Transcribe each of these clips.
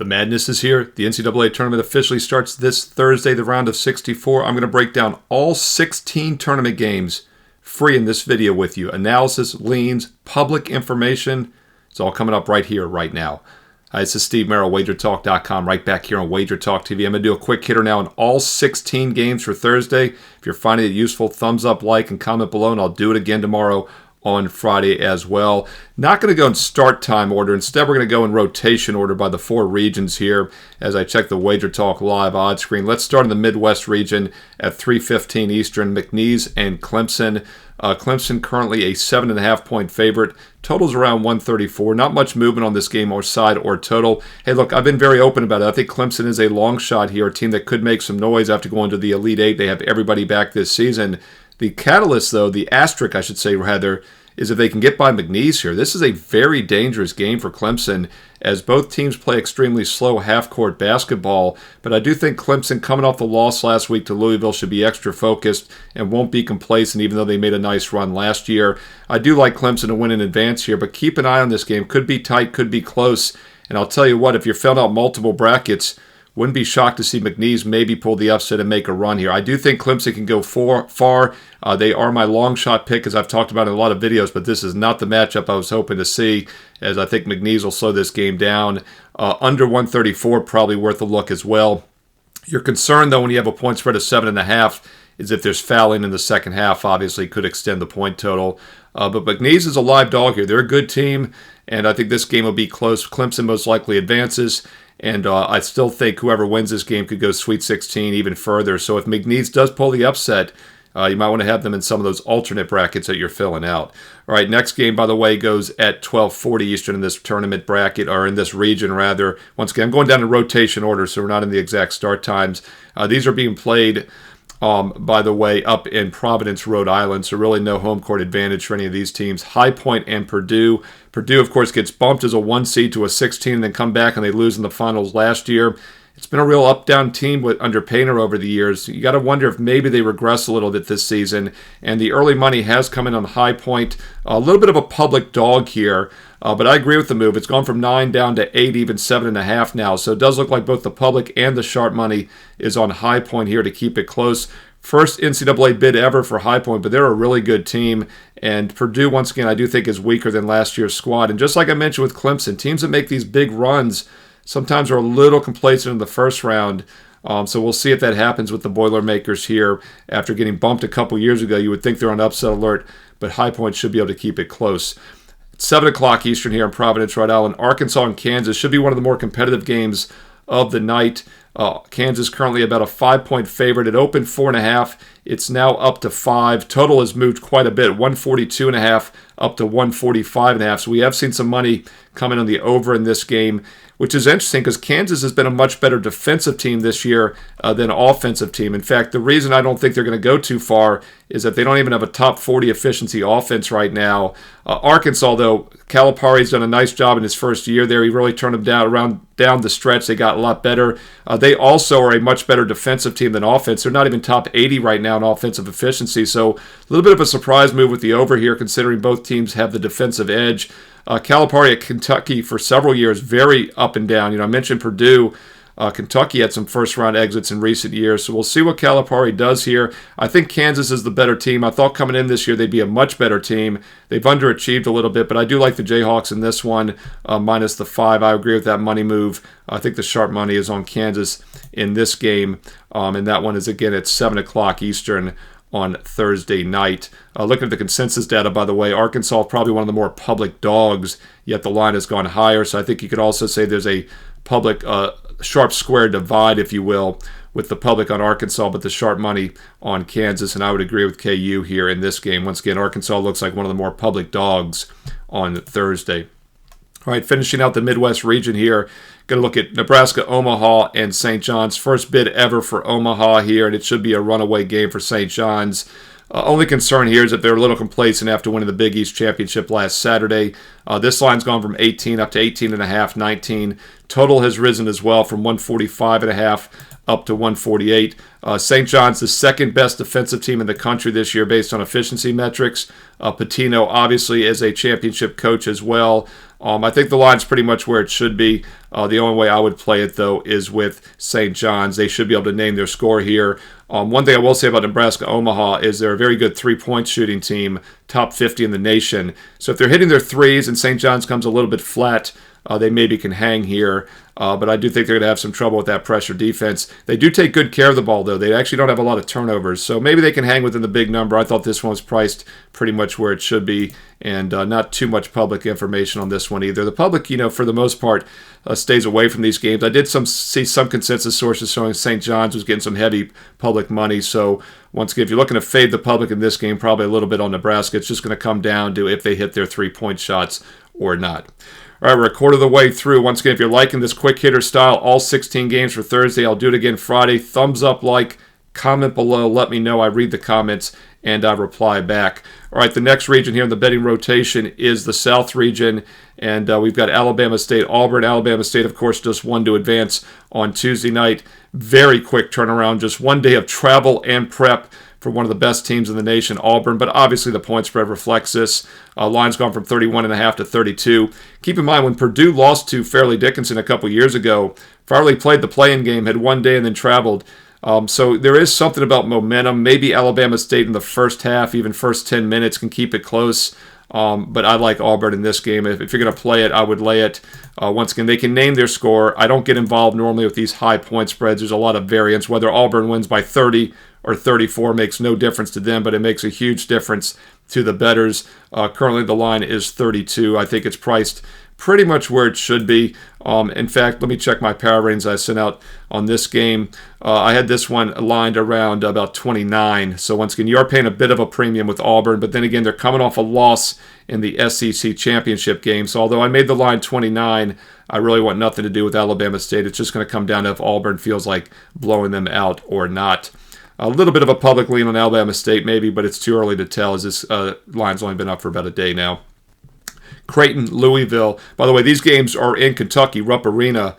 The madness is here. The NCAA tournament officially starts this Thursday, the round of 64. I'm going to break down all 16 tournament games free in this video with you. Analysis, leans, public information. It's all coming up right here, right now. Hi, this is Steve Merril, WagerTalk.com, right back here on WagerTalk TV. I'm going to do a quick hitter now on all 16 games for Thursday. If you're finding it useful, thumbs up, like, and comment below, and I'll do it again tomorrow on Friday as well. Not going to go in start time order. Instead, we're going to go in rotation order by the four regions here as I check the WagerTalk live odds screen. Let's start in the Midwest region at 3:15 Eastern. McNeese and Clemson. Clemson currently a 7.5-point favorite. Total's around 134. Not much movement on this game or side or total. Hey, look, I've been very open about it. I think Clemson is a long shot here, a team that could make some noise after going to the Elite Eight. They have everybody back this season. The catalyst, though, the asterisk, I should say, rather, is if they can get by McNeese here. This is a very dangerous game for Clemson as both teams play extremely slow half-court basketball. But I do think Clemson, coming off the loss last week to Louisville, should be extra focused and won't be complacent, even though they made a nice run last year. I do like Clemson to win in advance here, but keep an eye on this game. Could be tight, could be close. And I'll tell you what, if you're filling out multiple brackets, wouldn't be shocked to see McNeese maybe pull the upset and make a run here. I do think Clemson can go far. They are my long shot pick, as I've talked about in a lot of videos, but this is not the matchup I was hoping to see, as I think McNeese will slow this game down. Under 134, probably worth a look as well. Your concern, though, when you have a point spread of 7.5 is if there's fouling in the second half, obviously could extend the point total. But McNeese is a live dog here. They're a good team, and I think this game will be close. Clemson most likely advances. And I still think whoever wins this game could go Sweet 16 even further. So if McNeese does pull the upset, you might want to have them in some of those alternate brackets that you're filling out. All right, next game, by the way, goes at 12:40 Eastern in this tournament bracket, or in this region, rather. Once again, I'm going down in rotation order, so we're not in the exact start times. These are being played, by the way, up in Providence, Rhode Island, so really no home court advantage for any of these teams. High Point and Purdue. Purdue, of course, gets bumped as a 1 seed to a 16 and then come back and they lose in the finals last year. It's been a real up-down team under Painter over the years. You got to wonder if maybe they regress a little bit this season. And the early money has come in on High Point. A little bit of a public dog here, but I agree with the move. It's gone from 9 down to 8, even 7.5 now. So it does look like both the public and the sharp money is on High Point here to keep it close. First NCAA bid ever for High Point, but they're a really good team. And Purdue, once again, I do think is weaker than last year's squad. And just like I mentioned with Clemson, teams that make these big runs sometimes are a little complacent in the first round. So we'll see if that happens with the Boilermakers here. After getting bumped a couple years ago, you would think they're on upset alert, but High Point should be able to keep it close. It's 7 o'clock Eastern here in Providence, Rhode Island. Arkansas and Kansas should be one of the more competitive games of the night. Kansas currently about a 5-point favorite. It opened 4.5. It's now up to 5. Total has moved quite a bit, 142.5 up to 145.5. So we have seen some money coming on the over in this game, which is interesting because Kansas has been a much better defensive team this year than offensive team. In fact, the reason I don't think they're going to go too far is that they don't even have a top 40 efficiency offense right now. Arkansas, though, Calipari's done a nice job in his first year there. He really turned them down the stretch. They got a lot better. They also are a much better defensive team than offense. They're not even top 80 right now in offensive efficiency. So a little bit of a surprise move with the over here, considering both teams have the defensive edge. Calipari at Kentucky for several years, very up and down. I mentioned Purdue. Kentucky had some first-round exits in recent years, so we'll see what Calipari does here. I think Kansas is the better team. I thought coming in this year they'd be a much better team. They've underachieved a little bit, but I do like the Jayhawks in this one, minus the 5. I agree with that money move. I think the sharp money is on Kansas in this game, and that one is, again, at 7 o'clock Eastern on Thursday night. Looking at the consensus data, by the way, Arkansas probably one of the more public dogs, yet the line has gone higher. So I think you could also say there's a public sharp square divide, if you will, with the public on Arkansas, but the sharp money on Kansas. And I would agree with KU here in this game. Once again, Arkansas looks like one of the more public dogs on Thursday. All right, finishing out the Midwest region here, going to look at Nebraska, Omaha, and St. John's. First bid ever for Omaha here, and it should be a runaway game for St. John's. Only concern here is that they're a little complacent after winning the Big East Championship last Saturday. This line's gone from 18 up to 18.5, 19. Total has risen as well from 145.5 up to 148. St. John's, the second best defensive team in the country this year based on efficiency metrics. Pitino, obviously, is a championship coach as well. I think the line's pretty much where it should be. The only way I would play it, though, is with St. John's. They should be able to name their score here. One thing I will say about Nebraska Omaha is they're a very good three-point shooting team, top 50 in the nation. So if they're hitting their threes and St. John's comes a little bit flat, they maybe can hang here. But I do think they're going to have some trouble with that pressure defense. They do take good care of the ball, though. They actually don't have a lot of turnovers. So maybe they can hang within the big number. I thought this one was priced pretty much where it should be, and not too much public information on this one either. The public, for the most part, stays away from these games. I did see some consensus sources showing St. John's was getting some heavy public money. So once again, if you're looking to fade the public in this game, probably a little bit on Nebraska. It's just going to come down to if they hit their three-point shots or not. All right, we're a quarter of the way through. Once again, if you're liking this quick hitter style, all 16 games for Thursday. I'll do it again Friday. Thumbs up, like, comment below. Let me know. I read the comments and I reply back. All right, the next region here in the betting rotation is the South region, and we've got Alabama State, Auburn. Alabama State, of course, just won to advance on Tuesday night. Very quick turnaround, just one day of travel and prep for one of the best teams in the nation, Auburn, but obviously the point spread reflects this. Line's gone from 31.5 to 32. Keep in mind, when Purdue lost to Fairleigh Dickinson a couple years ago, Farley played the play-in game, had one day and then traveled. So there is something about momentum. Maybe Alabama State in the first half, even first 10 minutes, can keep it close. But I like Auburn in this game. If you're going to play it, I would lay it. Once again, they can name their score. I don't get involved normally with these high point spreads. There's a lot of variance. Whether Auburn wins by 30 or 34 makes no difference to them, but it makes a huge difference to the bettors. Currently, the line is 32. I think it's priced pretty much where it should be. In fact, let me check my power ratings I sent out on this game. I had this one lined around about 29. So once again, you are paying a bit of a premium with Auburn, but then again, they're coming off a loss in the SEC championship game. So although I made the line 29, I really want nothing to do with Alabama State. It's just going to come down to if Auburn feels like blowing them out or not. A little bit of a public lean on Alabama State maybe, but it's too early to tell as this line's only been up for about a day now. Creighton, Louisville. By the way, these games are in Kentucky, Rupp Arena.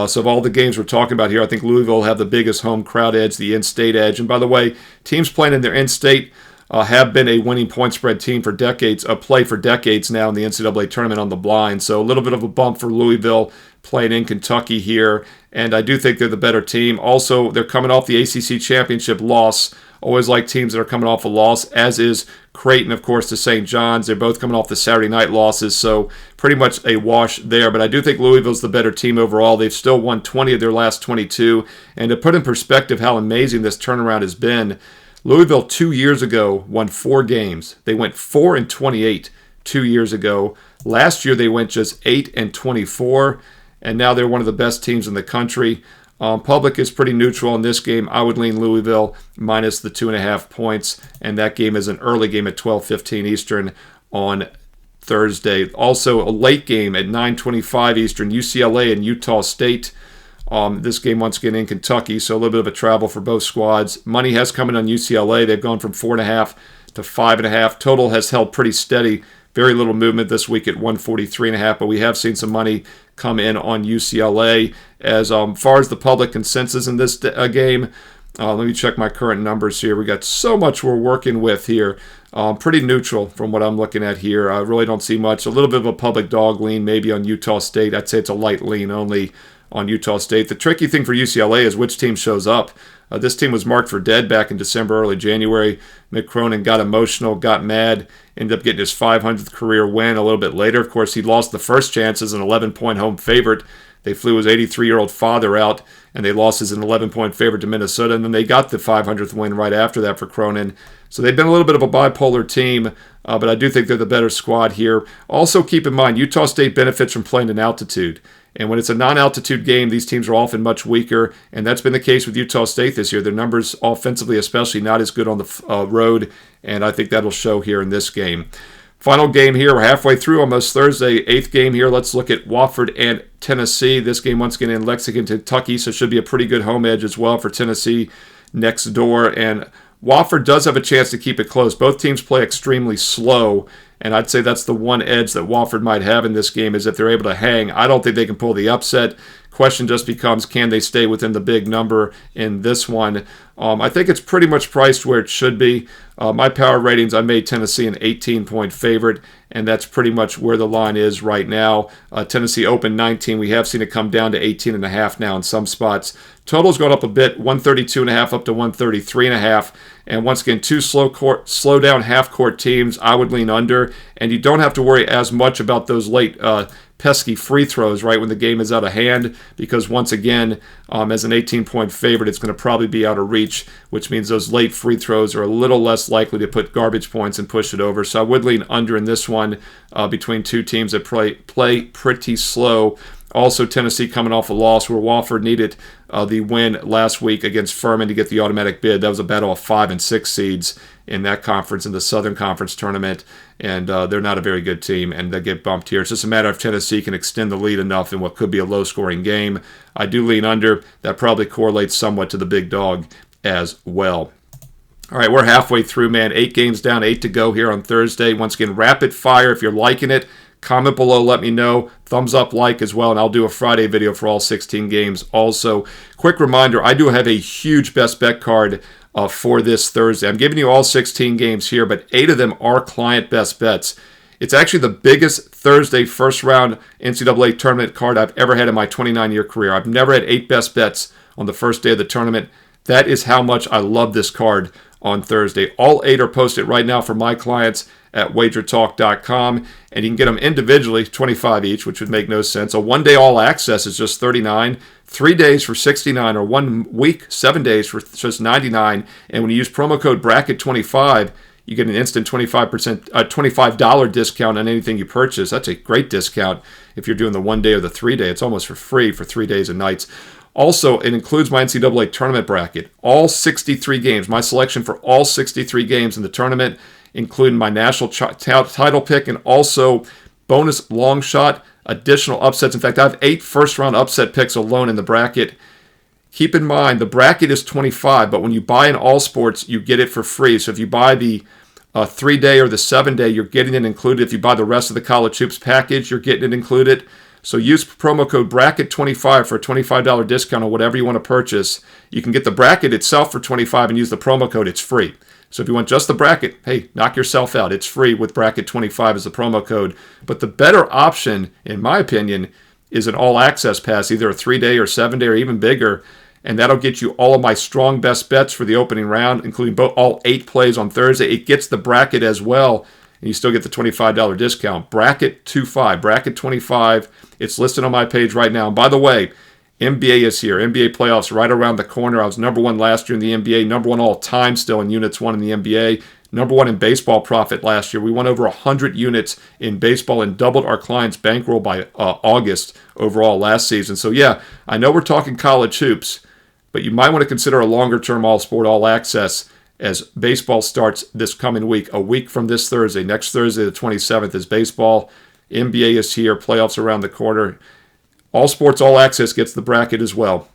So of all the games we're talking about here, I think Louisville will have the biggest home crowd edge, the in-state edge. And by the way, teams playing in their in-state have been a winning point spread team for decades, play for decades now in the NCAA tournament on the blind. So a little bit of a bump for Louisville playing in Kentucky here. And I do think they're the better team. Also, they're coming off the ACC championship loss. Always like teams that are coming off a loss, as is Creighton, of course, to St. John's. They're both coming off the Saturday night losses, so pretty much a wash there. But I do think Louisville's the better team overall. They've still won 20 of their last 22. And to put in perspective how amazing this turnaround has been, Louisville 2 years ago won 4 games. They went 4-28 2 years ago. Last year they went just 8-24, and now they're one of the best teams in the country. Public is pretty neutral in this game. I would lean Louisville minus the 2.5 points, and that game is an early game at 12:15 Eastern on Thursday. Also, a late game at 9:25 Eastern, UCLA and Utah State. This game once again in Kentucky, so a little bit of a travel for both squads. Money has come in on UCLA. They've gone from 4.5 to 5.5. Total has held pretty steady. Very little movement this week at 143.5, but we have seen some money come in on UCLA. As far as the public consensus in this game, let me check my current numbers here. We got so much we're working with here. Pretty neutral from what I'm looking at here. I really don't see much. A little bit of a public dog lean maybe on Utah State. I'd say it's a light lean only on Utah State. The tricky thing for UCLA is which team shows up. This team was marked for dead back in December, early January. Mick Cronin got emotional, got mad, ended up getting his 500th career win a little bit later. Of course, he lost the first chance as an 11-point home favorite. They flew his 83-year-old father out, and they lost as an 11-point favorite to Minnesota, and then they got the 500th win right after that for Cronin. So they've been a little bit of a bipolar team, but I do think they're the better squad here. Also, keep in mind, Utah State benefits from playing in altitude. And when it's a non-altitude game, these teams are often much weaker, and that's been the case with Utah State this year. Their numbers offensively especially not as good on the road, and I think that'll show here in this game. Final game here. We're halfway through, almost Thursday. 8th game here. Let's look at Wofford and Tennessee. This game once again in Lexington, Kentucky, so it should be a pretty good home edge as well for Tennessee next door. And Wofford does have a chance to keep it close. Both teams play extremely slow, and I'd say that's the one edge that Wofford might have in this game is if they're able to hang. I don't think they can pull the upset. Question just becomes, can they stay within the big number in this one? I think it's pretty much priced where it should be. My power ratings, I made Tennessee an 18-point favorite, and that's pretty much where the line is right now. Tennessee opened 19. We have seen it come down to 18.5 now in some spots. Total's gone up a bit, 132.5 up to 133.5. And once again, two slow down half-court teams, I would lean under. And you don't have to worry as much about those late pesky free throws, right, when the game is out of hand, because once again, as an 18-point favorite, it's going to probably be out of reach, which means those late free throws are a little less likely to put garbage points and push it over. So I would lean under in this one between two teams that play pretty slow. Also, Tennessee coming off a loss where Wofford needed the win last week against Furman to get the automatic bid. That was a battle of 5 and 6 seeds in that conference, in the Southern Conference tournament, and they're not a very good team, and they get bumped here. It's just a matter of Tennessee can extend the lead enough in what could be a low-scoring game. I do lean under. That probably correlates somewhat to the big dog as well. All right, we're halfway through, man. 8 games down, 8 to go here on Thursday. Once again, rapid fire. If you're liking it, comment below, let me know. Thumbs up, like as well, and I'll do a Friday video for all 16 games also. Quick reminder, I do have a huge best bet card for this Thursday. I'm giving you all 16 games here, but 8 of them are client best bets. It's actually the biggest Thursday first round NCAA tournament card I've ever had in my 29-year career. I've never had 8 best bets on the first day of the tournament. That is how much I love this card on Thursday. All 8 are posted right now for my clients at WagerTalk.com, and you can get them individually, 25 each, which would make no sense. A one-day all access is just $39, 3 days for $69, or 1 week, 7 days for just $99. And when you use promo code BRACKET25, you get an instant $25 discount on anything you purchase. That's a great discount if you're doing the 1 day or the 3 day. It's almost for free for 3 days and nights. Also, it includes my NCAA tournament bracket, all 63 games, my selection for all 63 games in the tournament, including my national title pick and also bonus long shot, additional upsets. In fact, I have 8 first-round upset picks alone in the bracket. Keep in mind, the bracket is $25, but when you buy in all sports, you get it for free. So if you buy the 3 day or the 7 day, you're getting it included. If you buy the rest of the College Hoops package, you're getting it included. So use promo code BRACKET25 for a $25 discount on whatever you want to purchase. You can get the bracket itself for $25 and use the promo code. It's free. So if you want just the bracket, hey, knock yourself out. It's free with BRACKET25 as the promo code. But the better option, in my opinion, is an all-access pass, either a 3 day or 7 day or even bigger. And that'll get you all of my strong best bets for the opening round, including all 8 plays on Thursday. It gets the bracket as well, and you still get the $25 discount. BRACKET25, BRACKET25. It's listed on my page right now. And by the way, NBA is here. NBA playoffs right around the corner. I was number 1 last year in the NBA, number 1 all time still in units won in the NBA, number 1 in baseball profit last year. We won over 100 units in baseball and doubled our clients' bankroll by August overall last season. So yeah, I know we're talking college hoops, but you might want to consider a longer-term all-sport, all-access as baseball starts this coming week. A week from this Thursday, next Thursday the 27th is baseball. NBA is here, playoffs around the corner. All sports, all access gets the bracket as well.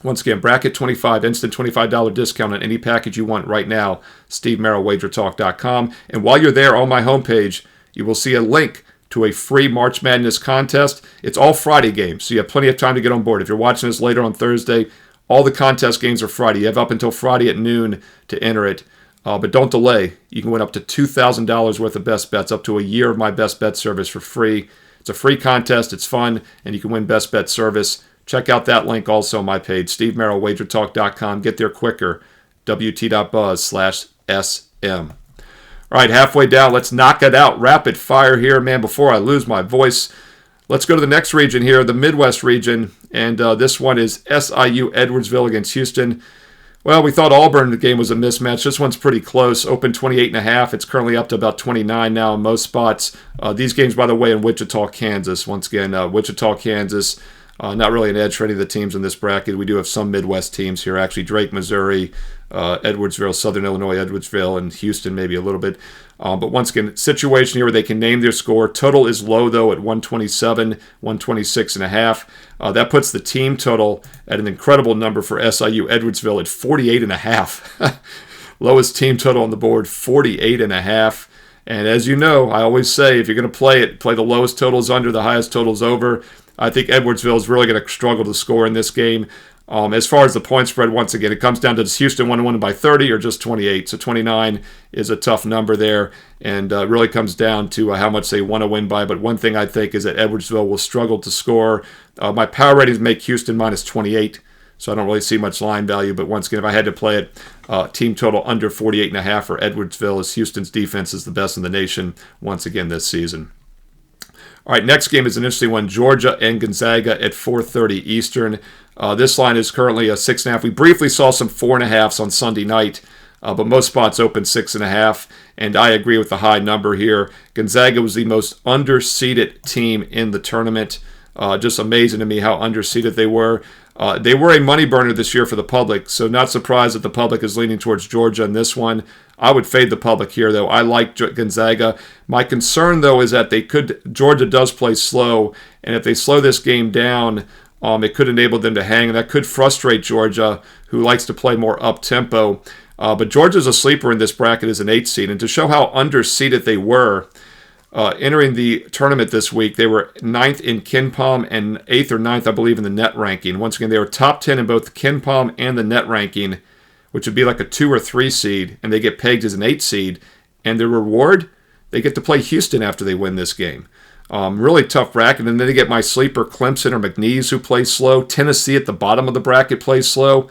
Once again, BRACKET25, instant $25 discount on any package you want right now. Steve Merril, WagerTalk.com. And while you're there on my homepage, you will see a link to a free March Madness contest. It's all Friday games, so you have plenty of time to get on board. If you're watching this later on Thursday, all the contest games are Friday. You have up until Friday at noon to enter it. But don't delay. You can win up to $2,000 worth of best bets, up to a year of my best bet service for free. It's a free contest. It's fun, and you can win best bet service. Check out that link also on my page, Steve Merril, WagerTalk.com. Get there quicker, wt.buzz/SM. All right, halfway down. Let's knock it out. Rapid fire here, man, before I lose my voice. Let's go to the next region here, the Midwest region, and this one is SIU Edwardsville against Houston. Well, we thought Auburn, the game was a mismatch. This one's pretty close. Open 28.5. It's currently up to about 29 now in most spots. These games, by the way, in Wichita, Kansas. Once again, Wichita, Kansas. Not really an edge for any of the teams in this bracket. We do have some Midwest teams here, actually. Drake, Missouri, Edwardsville, Southern Illinois, Edwardsville, and Houston maybe a little bit. But once again, situation here where they can name their score. Total is low, though, at 127, 126.5. That puts the team total at an incredible number for SIU Edwardsville at 48.5. Lowest team total on the board, 48.5. And as you know, I always say, if you're going to play it, play the lowest totals under, the highest totals over. I think Edwardsville is really going to struggle to score in this game. As far as the point spread, once again, it comes down to does Houston want to win by 30 or just 28? So 29 is a tough number there, and really comes down to how much they want to win by. But one thing I think is that Edwardsville will struggle to score. My power ratings make Houston minus 28, so I don't really see much line value. But once again, if I had to play it, team total under 48.5 for Edwardsville, as Houston's defense is the best in the nation once again this season. All right, next game is an interesting one. Georgia and Gonzaga at 4:30 Eastern. This line is currently a 6.5. We briefly saw some 4.5s on Sunday night, but most spots open 6.5. And I agree with the high number here. Gonzaga was the most underseeded team in the tournament. Just amazing to me how underseeded they were. They were a money burner this year for the public, so not surprised that the public is leaning towards Georgia in this one. I would fade the public here, though. I like Gonzaga. My concern, though, is that Georgia does play slow, and if they slow this game down, it could enable them to hang, and that could frustrate Georgia, who likes to play more up-tempo. But Georgia's a sleeper in this bracket as an 8 seed, and to show how underseeded they were, entering the tournament this week, they were 9th in KenPom and 8th or 9th, I believe, in the net ranking. Once again, they were top 10 in both the KenPom and the net ranking, which would be like a 2 or 3 seed, and they get pegged as an 8 seed. And their reward, they get to play Houston after they win this game. Really tough bracket. And then they get my sleeper Clemson or McNeese, who plays slow. Tennessee at the bottom of the bracket plays slow.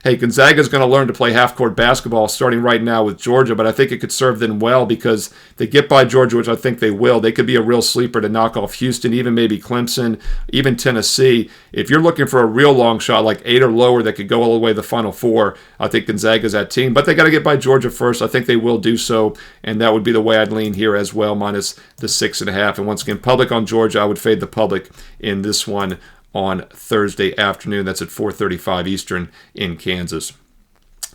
Hey, Gonzaga's going to learn to play half-court basketball starting right now with Georgia, but I think it could serve them well because they get by Georgia, which I think they will. They could be a real sleeper to knock off Houston, even maybe Clemson, even Tennessee. If you're looking for a real long shot, like 8 or lower, that could go all the way to the Final Four, I think Gonzaga's that team. But they got to get by Georgia first. I think they will do so, and that would be the way I'd lean here as well, minus the 6.5. And once again, public on Georgia, I would fade the public in this one on Thursday afternoon. That's at 4:35 Eastern in Kansas.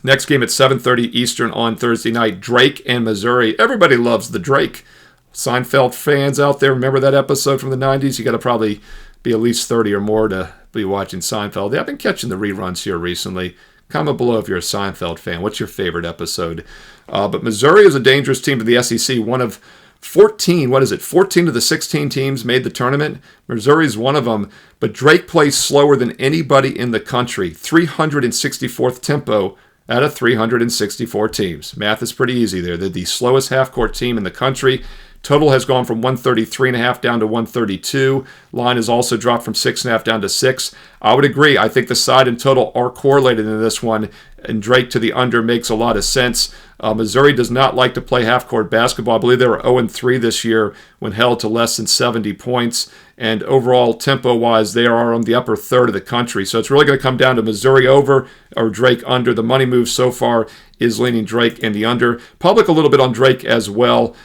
Next game at 7:30 Eastern on Thursday night, Drake and Missouri. Everybody loves the Drake. Seinfeld fans out there, remember that episode from the 90s? You got to probably be at least 30 or more to be watching Seinfeld. I've been catching the reruns here recently. Comment below if you're a Seinfeld fan. What's your favorite episode? But Missouri is a dangerous team to the SEC. One of 14 of the 16 teams made the tournament. Missouri's one of them, but Drake plays slower than anybody in the country. 364th tempo out of 364 teams. Math is pretty easy there. They're the slowest half-court team in the country. Total has gone from 133.5 down to 132. Line has also dropped from 6.5 down to 6. I would agree. I think the side and total are correlated in this one, and Drake to the under makes a lot of sense. Missouri does not like to play half-court basketball. I believe they were 0-3 this year when held to less than 70 points. And overall, tempo-wise, they are on the upper third of the country. So it's really going to come down to Missouri over or Drake under. The money move so far is leaning Drake in the under. Public a little bit on Drake as well.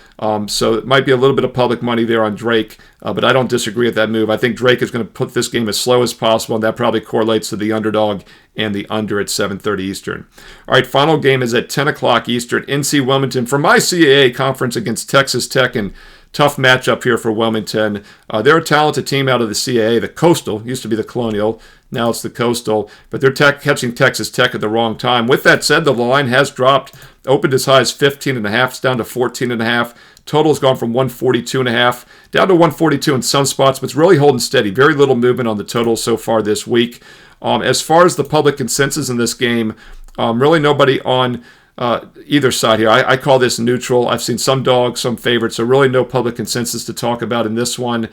So it might be a little bit of public money there on Drake. But I don't disagree with that move. I think Drake is going to put this game as slow as possible, and that probably correlates to the underdog and the under at 7:30 Eastern. All right, final game is at 10 o'clock Eastern. NC Wilmington for my CAA conference against Texas Tech, and tough matchup here for Wilmington. They're a talented team out of the CAA. The Coastal used to be the Colonial. Now it's the Coastal. But they're catching Texas Tech at the wrong time. With that said, the line has dropped. Opened as high as 15.5. It's down to 14.5. Total's gone from 142.5 down to 142 in some spots, but it's really holding steady. Very little movement on the total so far this week. As far as the public consensus in this game, really nobody on either side here. I call this neutral. I've seen some dogs, some favorites, so really no public consensus to talk about in this one.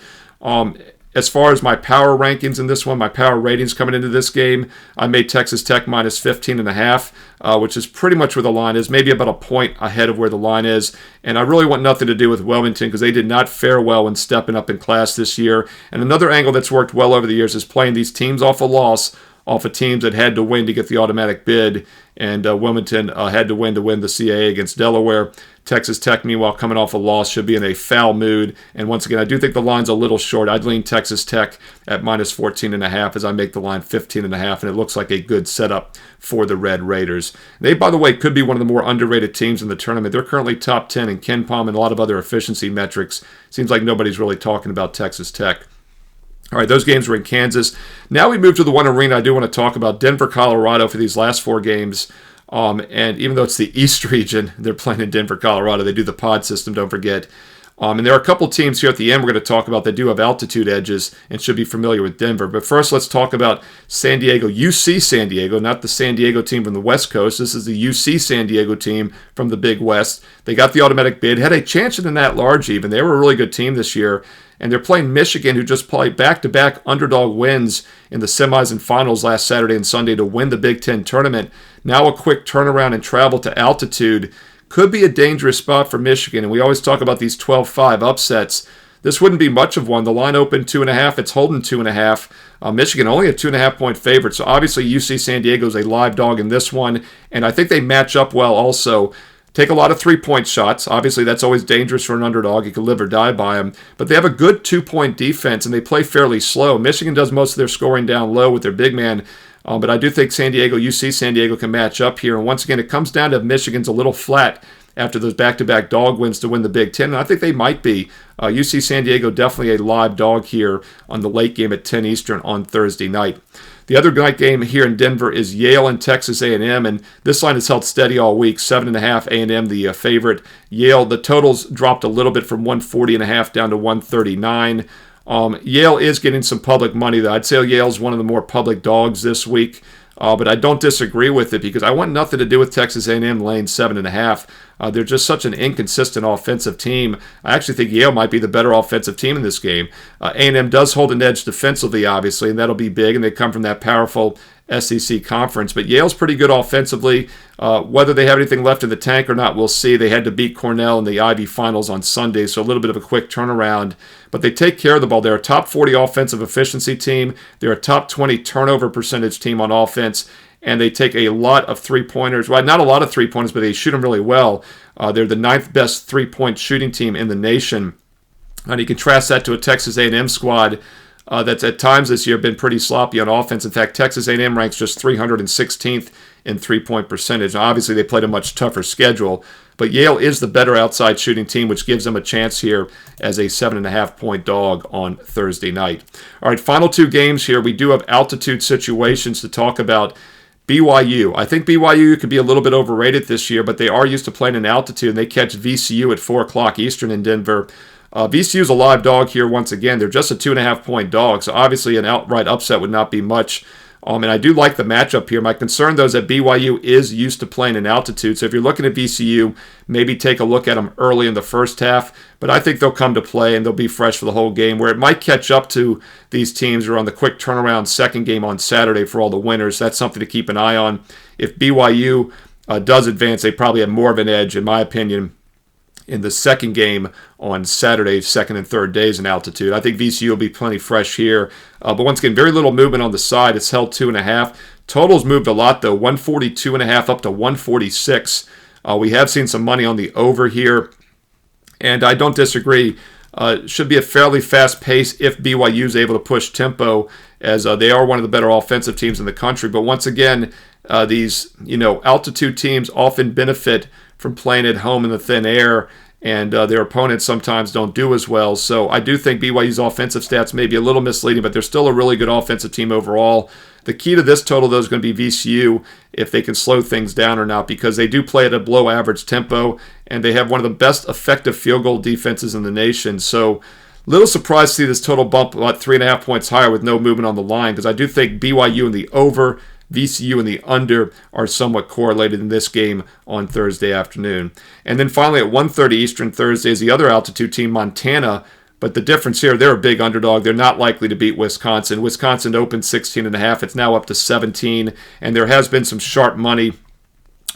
As far as my power rankings in this one, my power ratings coming into this game, I made Texas Tech minus 15.5, which is pretty much where the line is, maybe about a point ahead of where the line is. And I really want nothing to do with Wilmington because they did not fare well when stepping up in class this year. And another angle that's worked well over the years is playing these teams off a loss, off of teams that had to win to get the automatic bid. And Wilmington had to win the CAA against Delaware. Texas Tech, meanwhile, coming off a loss, should be in a foul mood. And once again, I do think the line's a little short. I'd lean Texas Tech at minus 14.5 as I make the line 15.5, and it looks like a good setup for the Red Raiders. They, by the way, could be one of the more underrated teams in the tournament. They're currently top 10 in KenPom and a lot of other efficiency metrics. Seems like nobody's really talking about Texas Tech. All right, those games were in Kansas. Now we move to the one arena I do want to talk about, Denver, Colorado, for these last 4 games. And even though it's the East region, they're playing in Denver, Colorado. They do the pod system, don't forget. And there are a couple teams here at the end we're going to talk about that do have altitude edges and should be familiar with Denver. But first, let's talk about San Diego, UC San Diego, not the San Diego team from the West Coast. This is the UC San Diego team from the Big West. They got the automatic bid, had a chance in that large even. They were a really good team this year. And they're playing Michigan, who just played back-to-back underdog wins in the semis and finals last Saturday and Sunday to win the Big Ten tournament. Now a quick turnaround and travel to altitude could be a dangerous spot for Michigan. And we always talk about these 12-5 upsets. This wouldn't be much of one. The line opened 2.5. It's holding 2.5. Michigan only a 2.5-point favorite. So obviously UC San Diego is a live dog in this one. And I think they match up well also. Take a lot of 3-point shots. Obviously, that's always dangerous for an underdog. You can live or die by them. But they have a good 2-point defense, and they play fairly slow. Michigan does most of their scoring down low with their big man. But I do think UC San Diego can match up here. And once again, it comes down to Michigan's a little flat after those back-to-back dog wins to win the Big Ten. And I think they might be. UC San Diego definitely a live dog here on the late game at 10 Eastern on Thursday night. The other night game here in Denver is Yale and Texas A&M, and this line has held steady all week. 7.5, A&M the favorite. Yale, the totals dropped a little bit from 140.5 down to 139. Yale is getting some public money, though. I'd say Yale's one of the more public dogs this week. But I don't disagree with it because I want nothing to do with Texas A&M laying 7.5. They're just such an inconsistent offensive team. I actually think Yale might be the better offensive team in this game. A&M does hold an edge defensively, obviously, and that'll be big, and they come from that powerful SEC conference. But Yale's pretty good offensively. Whether they have anything left in the tank or not, we'll see. They had to beat Cornell in the Ivy Finals on Sunday, so a little bit of a quick turnaround. But they take care of the ball. They're a top 40 offensive efficiency team. They're a top 20 turnover percentage team on offense. And they take a lot of three-pointers. Well, not a lot of three-pointers, but they shoot them really well. They're the 9th best three-point shooting team in the nation. And you contrast that to a Texas A&M squad that's at times this year been pretty sloppy on offense. In fact, Texas A&M ranks just 316th in three-point percentage. Now, obviously, they played a much tougher schedule. But Yale is the better outside shooting team, which gives them a chance here as a 7.5-point dog on Thursday night. All right, final two games here. We do have altitude situations to talk about. BYU. I think BYU could be a little bit overrated this year, but they are used to playing in altitude, and they catch VCU at 4 o'clock Eastern in Denver. VCU's a live dog here once again. They're just a 2.5-point dog, so obviously an outright upset would not be much. And I do like the matchup here. My concern, though, is that BYU is used to playing in altitude. So if you're looking at VCU, maybe take a look at them early in the first half. But I think they'll come to play and they'll be fresh for the whole game, where it might catch up to these teams who are on the quick turnaround second game on Saturday for all the winners. That's something to keep an eye on. If BYU does advance, they probably have more of an edge, in my opinion, in the second game on Saturday, second and third days in altitude. I think VCU will be plenty fresh here. But once again, very little movement on the side. It's held 2.5. Total's moved a lot, though. 142.5 up to 146. We have seen some money on the over here. And I don't disagree. Should be a fairly fast pace if BYU is able to push tempo, as they are one of the better offensive teams in the country. But once again, these altitude teams often benefit from playing at home in the thin air, and their opponents sometimes don't do as well. So I do think BYU's offensive stats may be a little misleading, but they're still a really good offensive team overall. The key to this total, though, is going to be VCU, if they can slow things down or not, because they do play at a below-average tempo, and they have one of the best effective field goal defenses in the nation. So little surprised to see this total bump about 3.5 points higher with no movement on the line, because I do think BYU in the over, VCU and the under are somewhat correlated in this game on Thursday afternoon. And then finally at 1:30 Eastern Thursday is the other altitude team, Montana. But the difference here, they're a big underdog. They're not likely to beat Wisconsin. Wisconsin opened 16.5. It's now up to 17. And there has been some sharp money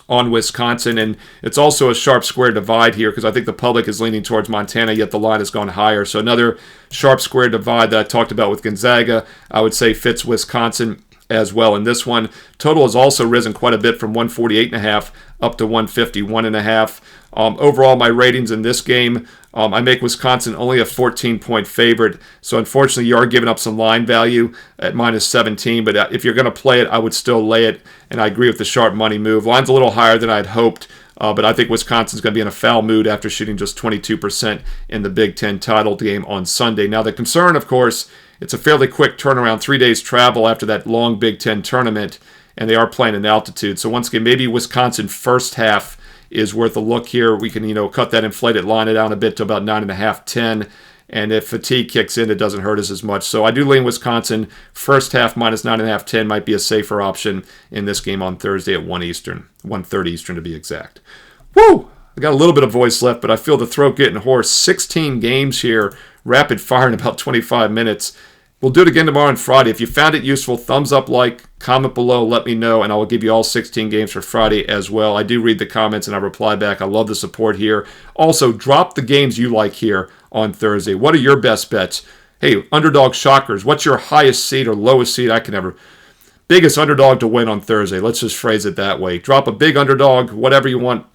on Wisconsin. And it's also a sharp square divide here because I think the public is leaning towards Montana, yet the line has gone higher. So another sharp square divide that I talked about with Gonzaga, I would say fits Wisconsin as well. In this one, total has also risen quite a bit from 148.5 up to 151.5. Overall, my ratings in this game, I make Wisconsin only a 14-point favorite. So unfortunately, you are giving up some line value at minus 17. But if you're going to play it, I would still lay it. And I agree with the sharp money move. Line's a little higher than I'd hoped. But I think Wisconsin's going to be in a foul mood after shooting just 22% in the Big Ten title game on Sunday. Now, the concern, of course, it's a fairly quick turnaround, 3 days travel after that long Big Ten tournament, and they are playing in altitude. So once again, maybe Wisconsin first half is worth a look here. We can, cut that inflated line it down a bit to about 9.5, 10. And if fatigue kicks in, it doesn't hurt us as much. So I do lean Wisconsin. First half minus 9.5, 10 might be a safer option in this game on Thursday at 1 Eastern, 1:30 Eastern to be exact. Woo! I got a little bit of voice left, but I feel the throat getting hoarse. 16 games here, rapid fire in about 25 minutes. We'll do it again tomorrow and Friday. If you found it useful, thumbs up, like, comment below, let me know, and I will give you all 16 games for Friday as well. I do read the comments and I reply back. I love the support here. Also, drop the games you like here on Thursday. What are your best bets? Hey, underdog shockers, what's your highest seed or lowest seed I can ever... Biggest underdog to win on Thursday. Let's just phrase it that way. Drop a big underdog, whatever you want.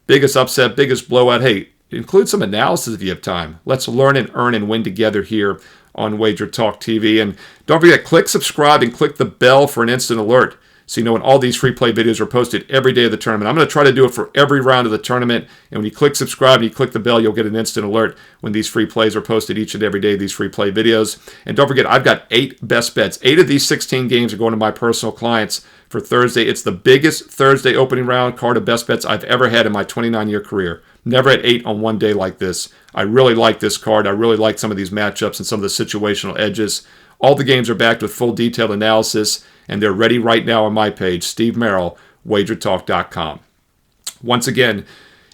Biggest upset, biggest blowout. Hey, include some analysis if you have time. Let's learn and earn and win together here on WagerTalk TV. And don't forget, click subscribe and click the bell for an instant alert so you know when all these free play videos are posted every day of the tournament. I'm going to try to do it for every round of the tournament. And when you click subscribe and you click the bell, you'll get an instant alert when these free plays are posted each and every day, these free play videos. And don't forget, I've got 8 best bets. 8 of these 16 games are going to my personal clients for Thursday. It's the biggest Thursday opening round card of best bets I've ever had in my 29-year career. Never had 8 on one day like this. I really like this card. I really like some of these matchups and some of the situational edges. All the games are backed with full detailed analysis, and they're ready right now on my page, Steve Merril, WagerTalk.com. Once again,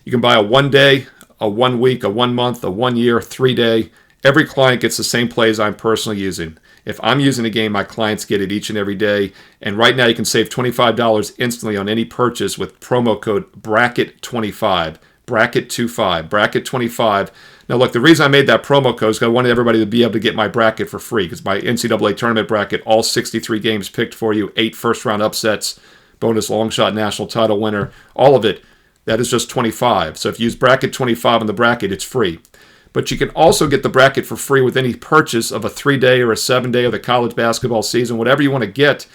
you can buy a 1 day, a 1 week, a 1 month, a 1 year, 3 day. Every client gets the same plays I'm personally using. If I'm using a game, my clients get it each and every day. And right now you can save $25 instantly on any purchase with promo code BRACKET25. Bracket25, Bracket25. Now look, the reason I made that promo code is because I wanted everybody to be able to get my bracket for free, because my NCAA tournament bracket, all 63 games picked for you, 8 first-round upsets, bonus long shot national title winner, all of it, that is just 25. So if you use Bracket25 on the bracket, it's free. But you can also get the bracket for free with any purchase of a 3-day or a 7-day of the college basketball season, whatever you want to get.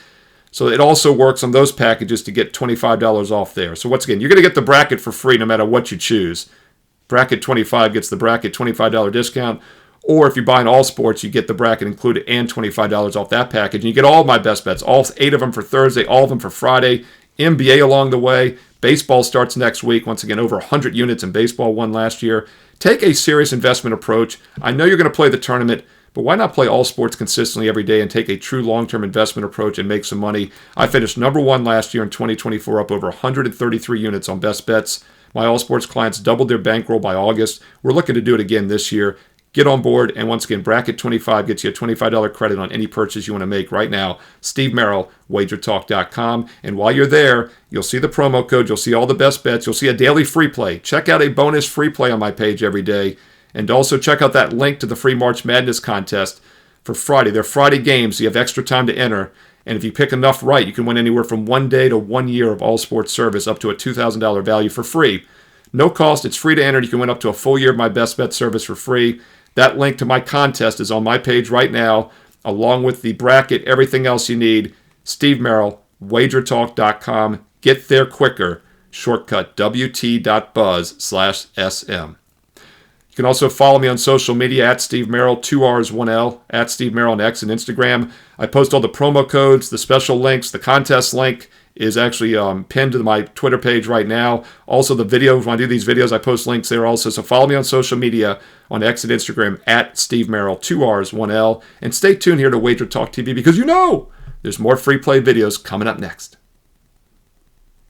So it also works on those packages to get $25 off there. So once again, you're going to get the bracket for free no matter what you choose. Bracket 25 gets the bracket $25 discount. Or if you buy in all sports, you get the bracket included and $25 off that package. And you get all of my best bets, all 8 of them for Thursday, all of them for Friday. NBA along the way. Baseball starts next week. Once again, over 100 units in baseball won last year. Take a serious investment approach. I know you're going to play the tournament, but why not play all sports consistently every day and take a true long-term investment approach and make some money? I finished number 1 last year in 2024, up over 133 units on best bets. My all sports clients doubled their bankroll by August. We're looking to do it again this year. Get on board, and once again, Bracket 25 gets you a $25 credit on any purchase you want to make right now. Steve Merril, WagerTalk.com. And while you're there, you'll see the promo code. You'll see all the best bets. You'll see a daily free play. Check out a bonus free play on my page every day. And also check out that link to the free March Madness contest for Friday. They're Friday games, so you have extra time to enter. And if you pick enough right, you can win anywhere from 1 day to 1 year of all sports service up to a $2,000 value for free. No cost. It's free to enter. You can win up to a full year of my best bet service for free. That link to my contest is on my page right now, along with the bracket, everything else you need. Steve Merril, WagerTalk.com. Get there quicker. Shortcut WT.buzz/SM. You can also follow me on social media at Steve Merril, 2 R's, 1 L, at Steve Merril on X and Instagram. I post all the promo codes, the special links. The contest link is actually pinned to my Twitter page right now. Also, the videos, when I do these videos, I post links there also. So follow me on social media on X and Instagram at Steve Merril, 2 R's, 1 L. And stay tuned here to WagerTalk TV because there's more free play videos coming up next.